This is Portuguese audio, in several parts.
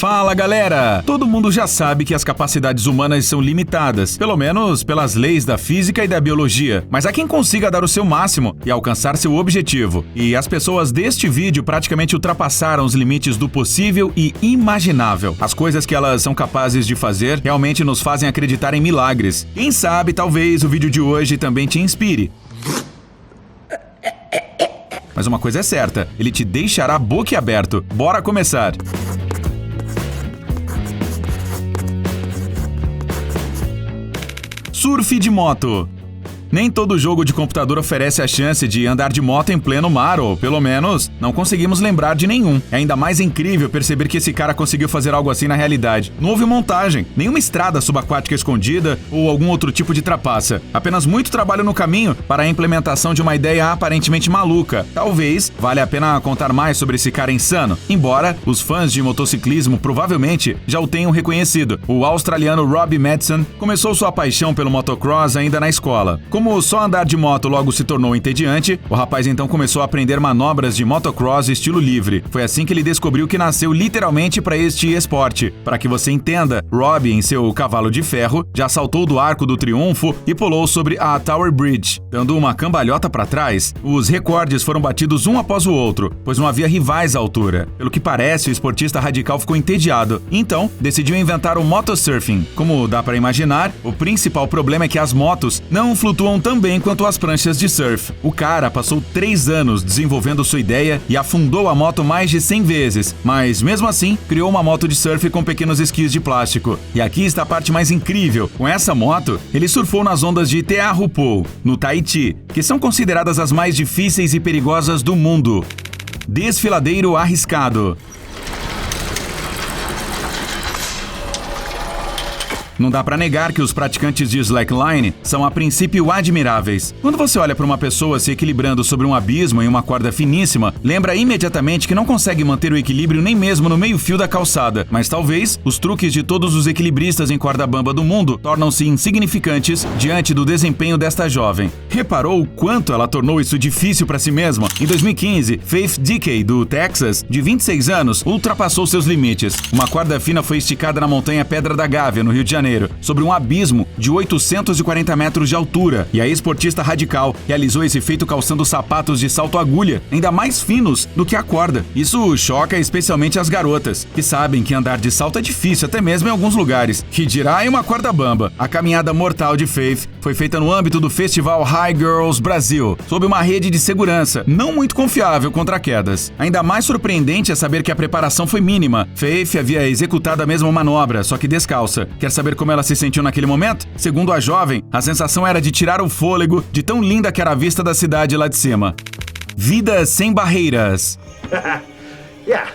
Fala galera! Todo mundo já sabe que as capacidades humanas são limitadas, pelo menos pelas leis da física e da biologia, mas há quem consiga dar o seu máximo e alcançar seu objetivo. E as pessoas deste vídeo praticamente ultrapassaram os limites do possível e imaginável. As coisas que elas são capazes de fazer realmente nos fazem acreditar em milagres. Quem sabe, talvez o vídeo de hoje também te inspire. Mas uma coisa é certa, ele te deixará boquiaberto. Bora começar! Surf de moto. Nem todo jogo de computador oferece a chance de andar de moto em pleno mar, ou pelo menos não conseguimos lembrar de nenhum. É ainda mais incrível perceber que esse cara conseguiu fazer algo assim na realidade. Não houve montagem, nenhuma estrada subaquática escondida ou algum outro tipo de trapaça. Apenas muito trabalho no caminho para a implementação de uma ideia aparentemente maluca. Talvez valha a pena contar mais sobre esse cara insano, embora os fãs de motociclismo provavelmente já o tenham reconhecido. O australiano Robbie Madsen começou sua paixão pelo motocross ainda na escola. Como só andar de moto logo se tornou entediante, o rapaz então começou a aprender manobras de motocross estilo livre. Foi assim que ele descobriu que nasceu literalmente para este esporte. Para que você entenda, Robbie, em seu cavalo de ferro, já saltou do Arco do Triunfo e pulou sobre a Tower Bridge, dando uma cambalhota para trás. Os recordes foram batidos um após o outro, pois não havia rivais à altura. Pelo que parece, o esportista radical ficou entediado, então decidiu inventar o motosurfing. Como dá para imaginar, o principal problema é que as motos não flutuam tão bem quanto as pranchas de surf. O cara passou 3 anos desenvolvendo sua ideia e afundou a moto mais de 100 vezes, mas mesmo assim criou uma moto de surf com pequenos esquis de plástico. E aqui está a parte mais incrível: com essa moto, ele surfou nas ondas de Teahupo'o, no Tahiti, que são consideradas as mais difíceis e perigosas do mundo. Desfiladeiro arriscado. Não dá pra negar que os praticantes de slackline são a princípio admiráveis. Quando você olha para uma pessoa se equilibrando sobre um abismo em uma corda finíssima, lembra imediatamente que não consegue manter o equilíbrio nem mesmo no meio-fio da calçada. Mas talvez os truques de todos os equilibristas em corda bamba do mundo tornam-se insignificantes diante do desempenho desta jovem. Reparou o quanto ela tornou isso difícil para si mesma? Em 2015, Faith Dickey, do Texas, de 26 anos, ultrapassou seus limites. Uma corda fina foi esticada na montanha Pedra da Gávea, no Rio de Janeiro, sobre um abismo de 840 metros de altura, e a esportista radical realizou esse feito calçando sapatos de salto agulha, ainda mais finos do que a corda. Isso choca especialmente as garotas, que sabem que andar de salto é difícil até mesmo em alguns lugares, que dirá em uma corda bamba. A caminhada mortal de Faith foi feita no âmbito do festival High Girls Brasil, sob uma rede de segurança não muito confiável contra quedas. Ainda mais surpreendente é saber que a preparação foi mínima. Faith havia executado a mesma manobra, só que descalça. Quer saber como ela se sentiu naquele momento? Segundo a jovem, a sensação era de tirar o fôlego de tão linda que era a vista da cidade lá de cima. Vida sem barreiras. Yeah.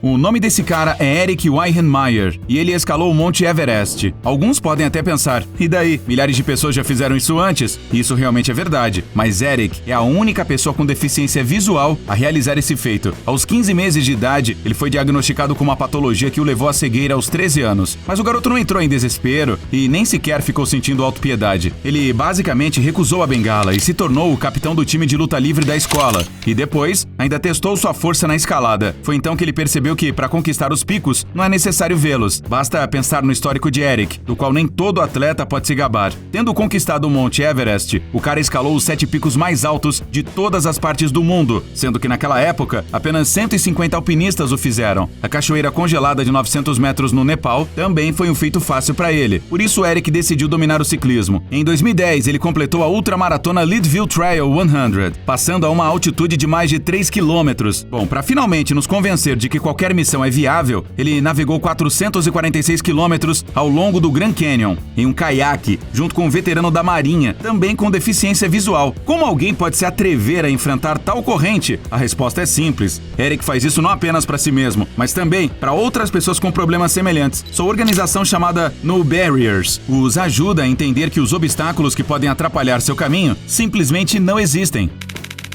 O nome desse cara é Erik Weihenmayer e ele escalou o Monte Everest. Alguns podem até pensar, e daí? Milhares de pessoas já fizeram isso antes? Isso realmente é verdade, mas Erik é a única pessoa com deficiência visual a realizar esse feito. Aos 15 meses de idade, ele foi diagnosticado com uma patologia que o levou à cegueira aos 13 anos. Mas o garoto não entrou em desespero e nem sequer ficou sentindo autopiedade. Ele basicamente recusou a bengala e se tornou o capitão do time de luta livre da escola. E depois, ainda testou sua força na escalada. Foi então que ele percebeu que, para conquistar os picos, não é necessário vê-los. Basta pensar no histórico de Erik, do qual nem todo atleta pode se gabar. Tendo conquistado o Monte Everest, o cara escalou os 7 picos mais altos de todas as partes do mundo, sendo que naquela época, apenas 150 alpinistas o fizeram. A cachoeira congelada de 900 metros no Nepal também foi um feito fácil para ele. Por isso, Erik decidiu dominar o ciclismo. Em 2010, ele completou a ultramaratona Leadville Trail 100, passando a uma altitude de mais de 3 quilômetros. Bom, para finalmente nos convencer de que qualquer missão é viável, ele navegou 446 quilômetros ao longo do Grand Canyon, em um caiaque, junto com um veterano da Marinha, também com deficiência visual. Como alguém pode se atrever a enfrentar tal corrente? A resposta é simples. Erik faz isso não apenas para si mesmo, mas também para outras pessoas com problemas semelhantes. Sua organização, chamada No Barriers, os ajuda a entender que os obstáculos que podem atrapalhar seu caminho simplesmente não existem.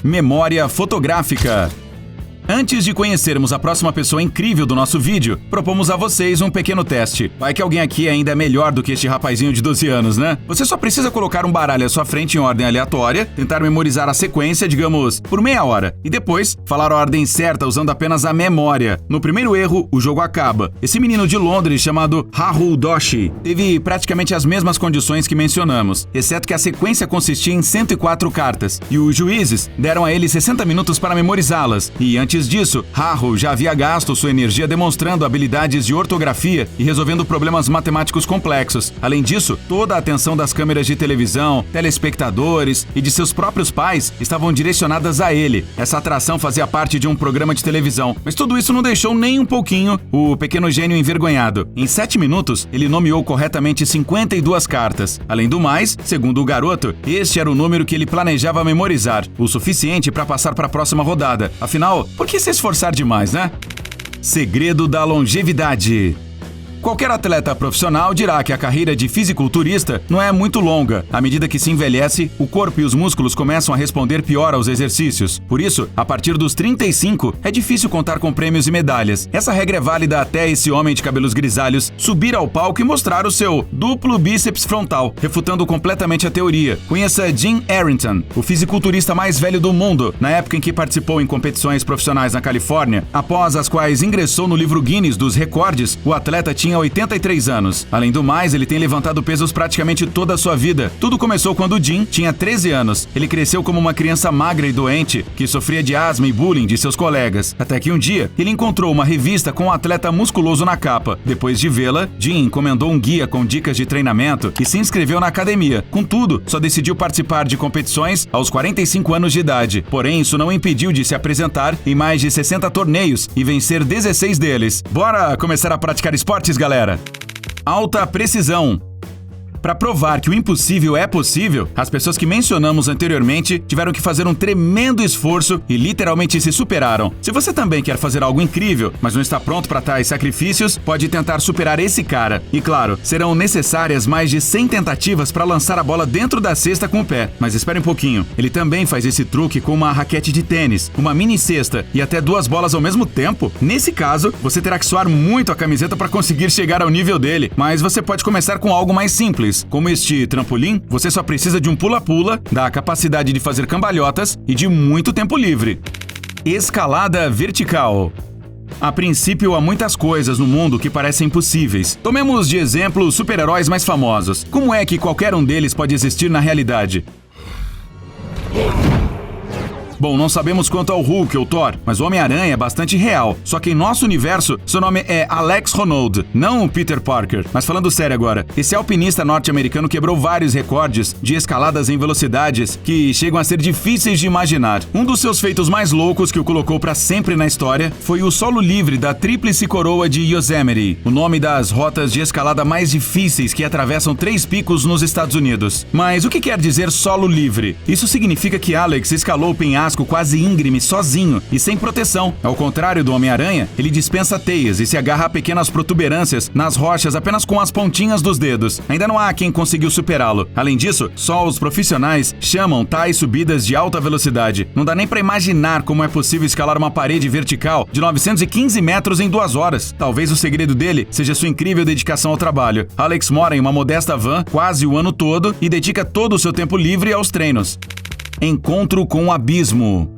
Memória fotográfica. Antes de conhecermos a próxima pessoa incrível do nosso vídeo, propomos a vocês um pequeno teste. Vai que alguém aqui ainda é melhor do que este rapazinho de 12 anos, né? Você só precisa colocar um baralho à sua frente em ordem aleatória, tentar memorizar a sequência, digamos, por meia hora, e depois falar a ordem certa usando apenas a memória. No primeiro erro, o jogo acaba. Esse menino de Londres chamado Rahul Doshi teve praticamente as mesmas condições que mencionamos, exceto que a sequência consistia em 104 cartas, e os juízes deram a ele 60 minutos para memorizá-las, e antes disso, Rahul já havia gasto sua energia demonstrando habilidades de ortografia e resolvendo problemas matemáticos complexos. Além disso, toda a atenção das câmeras de televisão, telespectadores e de seus próprios pais estavam direcionadas a ele. Essa atração fazia parte de um programa de televisão, mas tudo isso não deixou nem um pouquinho o pequeno gênio envergonhado. Em 7 minutos, ele nomeou corretamente 52 cartas. Além do mais, segundo o garoto, este era o número que ele planejava memorizar, o suficiente para passar para a próxima rodada. Afinal, por que se esforçar demais, né? Segredo da longevidade. Qualquer atleta profissional dirá que a carreira de fisiculturista não é muito longa. À medida que se envelhece, o corpo e os músculos começam a responder pior aos exercícios. Por isso, a partir dos 35, é difícil contar com prêmios e medalhas. Essa regra é válida até esse homem de cabelos grisalhos subir ao palco e mostrar o seu duplo bíceps frontal, refutando completamente a teoria. Conheça Jim Arrington, o fisiculturista mais velho do mundo, na época em que participou em competições profissionais na Califórnia, após as quais ingressou no livro Guinness dos recordes. O atleta tinha 83 anos. Além do mais, ele tem levantado pesos praticamente toda a sua vida. Tudo começou quando Jim tinha 13 anos. Ele cresceu como uma criança magra e doente, que sofria de asma e bullying de seus colegas. Até que um dia, ele encontrou uma revista com um atleta musculoso na capa. Depois de vê-la, Jim encomendou um guia com dicas de treinamento e se inscreveu na academia. Contudo, só decidiu participar de competições aos 45 anos de idade. Porém, isso não impediu de se apresentar em mais de 60 torneios e vencer 16 deles. Bora começar a praticar esportes, galera! Alta precisão. Para provar que o impossível é possível, as pessoas que mencionamos anteriormente tiveram que fazer um tremendo esforço e literalmente se superaram. Se você também quer fazer algo incrível, mas não está pronto para tais sacrifícios, pode tentar superar esse cara. E claro, serão necessárias mais de 100 tentativas para lançar a bola dentro da cesta com o pé. Mas espere um pouquinho, ele também faz esse truque com uma raquete de tênis, uma mini cesta e até 2 bolas ao mesmo tempo. Nesse caso, você terá que suar muito a camiseta para conseguir chegar ao nível dele, mas você pode começar com algo mais simples. Como este trampolim, você só precisa de um pula-pula, da capacidade de fazer cambalhotas e de muito tempo livre. Escalada vertical. A princípio, há muitas coisas no mundo que parecem impossíveis. Tomemos de exemplo os super-heróis mais famosos. Como é que qualquer um deles pode existir na realidade? Bom, não sabemos quanto ao Hulk ou Thor, mas o Homem-Aranha é bastante real. Só que em nosso universo, seu nome é Alex Honnold, não o Peter Parker. Mas falando sério agora, esse alpinista norte-americano quebrou vários recordes de escaladas em velocidades que chegam a ser difíceis de imaginar. Um dos seus feitos mais loucos que o colocou para sempre na história foi o solo livre da Tríplice Coroa de Yosemite, o nome das rotas de escalada mais difíceis que atravessam 3 picos nos Estados Unidos. Mas o que quer dizer solo livre? Isso significa que Alex escalou o penhasco quase íngreme sozinho e sem proteção. Ao contrário do Homem-Aranha, ele dispensa teias e se agarra a pequenas protuberâncias nas rochas apenas com as pontinhas dos dedos. Ainda não há quem conseguiu superá-lo. Além disso, só os profissionais chamam tais subidas de alta velocidade. Não dá nem para imaginar como é possível escalar uma parede vertical de 915 metros em 2 horas. Talvez o segredo dele seja sua incrível dedicação ao trabalho. Alex mora em uma modesta van quase o ano todo e dedica todo o seu tempo livre aos treinos. Encontro com o abismo.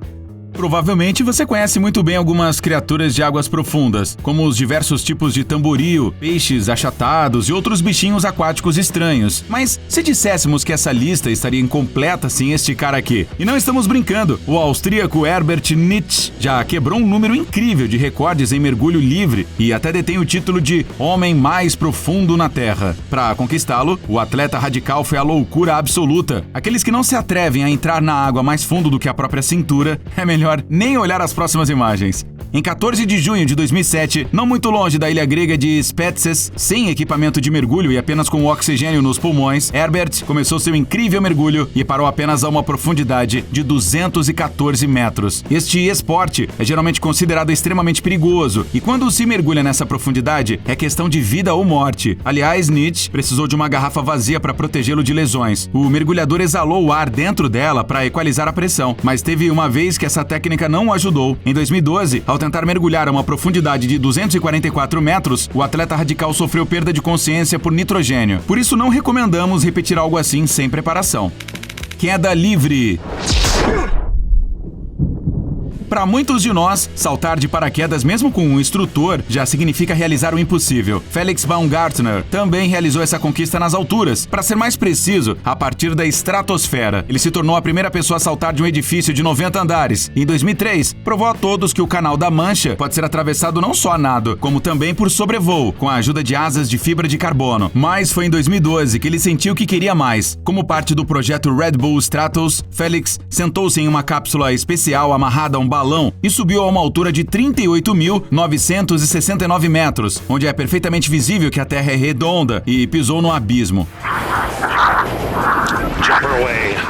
Provavelmente você conhece muito bem algumas criaturas de águas profundas, como os diversos tipos de tamboril, peixes achatados e outros bichinhos aquáticos estranhos. Mas se disséssemos que essa lista estaria incompleta sem este cara aqui? E não estamos brincando, o austríaco Herbert Nietzsche já quebrou um número incrível de recordes em mergulho livre e até detém o título de Homem Mais Profundo na Terra. Para conquistá-lo, o atleta radical foi a loucura absoluta. Aqueles que não se atrevem a entrar na água mais fundo do que a própria cintura, é melhor nem olhar as próximas imagens. Em 14 de junho de 2007, não muito longe da ilha grega de Spetses, sem equipamento de mergulho e apenas com oxigênio nos pulmões, Herbert começou seu incrível mergulho e parou apenas a uma profundidade de 214 metros. Este esporte é geralmente considerado extremamente perigoso e quando se mergulha nessa profundidade é questão de vida ou morte. Aliás, Nietzsche precisou de uma garrafa vazia para protegê-lo de lesões. O mergulhador exalou o ar dentro dela para equalizar a pressão, mas teve uma vez que essa técnica não o ajudou. Em 2012, ao tentar mergulhar a uma profundidade de 244 metros, o atleta radical sofreu perda de consciência por nitrogênio. Por isso, não recomendamos repetir algo assim sem preparação. Queda livre. Para muitos de nós, saltar de paraquedas mesmo com um instrutor já significa realizar o impossível. Felix Baumgartner também realizou essa conquista nas alturas. Para ser mais preciso, a partir da estratosfera. Ele se tornou a primeira pessoa a saltar de um edifício de 90 andares. Em 2003, provou a todos que o Canal da Mancha pode ser atravessado não só a nado, como também por sobrevoo, com a ajuda de asas de fibra de carbono. Mas foi em 2012 que ele sentiu que queria mais. Como parte do projeto Red Bull Stratos, Felix sentou-se em uma cápsula especial amarrada a um balão e subiu a uma altura de 38.969 metros, onde é perfeitamente visível que a Terra é redonda, e pisou no abismo.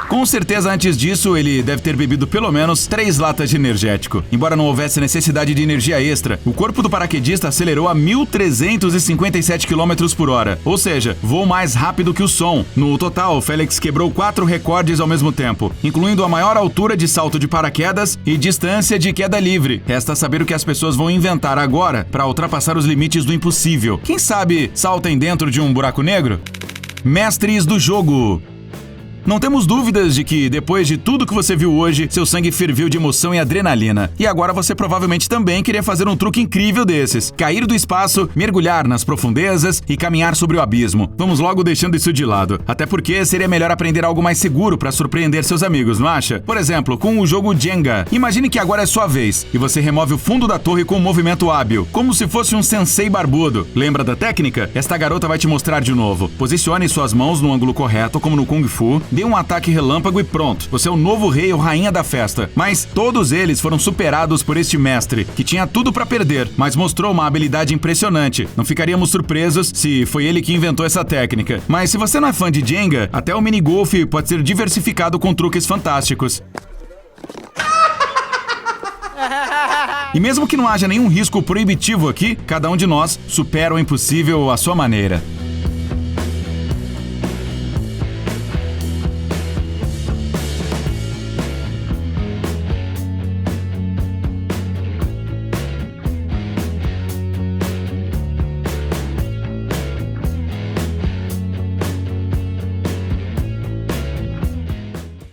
Com certeza, antes disso, ele deve ter bebido pelo menos 3 latas de energético. Embora não houvesse necessidade de energia extra, o corpo do paraquedista acelerou a 1.357 km por hora, ou seja, voou mais rápido que o som. No total, Felix quebrou 4 recordes ao mesmo tempo, incluindo a maior altura de salto de paraquedas e distância de queda livre. Resta saber o que as pessoas vão inventar agora para ultrapassar os limites do impossível. Quem sabe saltem dentro de um buraco negro? Mestres do jogo. Não temos dúvidas de que, depois de tudo que você viu hoje, seu sangue ferveu de emoção e adrenalina. E agora você provavelmente também queria fazer um truque incrível desses. Cair do espaço, mergulhar nas profundezas e caminhar sobre o abismo. Vamos logo deixando isso de lado. Até porque seria melhor aprender algo mais seguro para surpreender seus amigos, não acha? Por exemplo, com o jogo Jenga. Imagine que agora é sua vez e você remove o fundo da torre com um movimento hábil, como se fosse um sensei barbudo. Lembra da técnica? Esta garota vai te mostrar de novo. Posicione suas mãos no ângulo correto, como no Kung Fu. Dê um ataque relâmpago e pronto. Você é o novo rei ou rainha da festa. Mas todos eles foram superados por este mestre, que tinha tudo para perder, mas mostrou uma habilidade impressionante. Não ficaríamos surpresos se foi ele que inventou essa técnica. Mas se você não é fã de Jenga, até o minigolf pode ser diversificado com truques fantásticos. E mesmo que não haja nenhum risco proibitivo aqui, cada um de nós supera o impossível à sua maneira.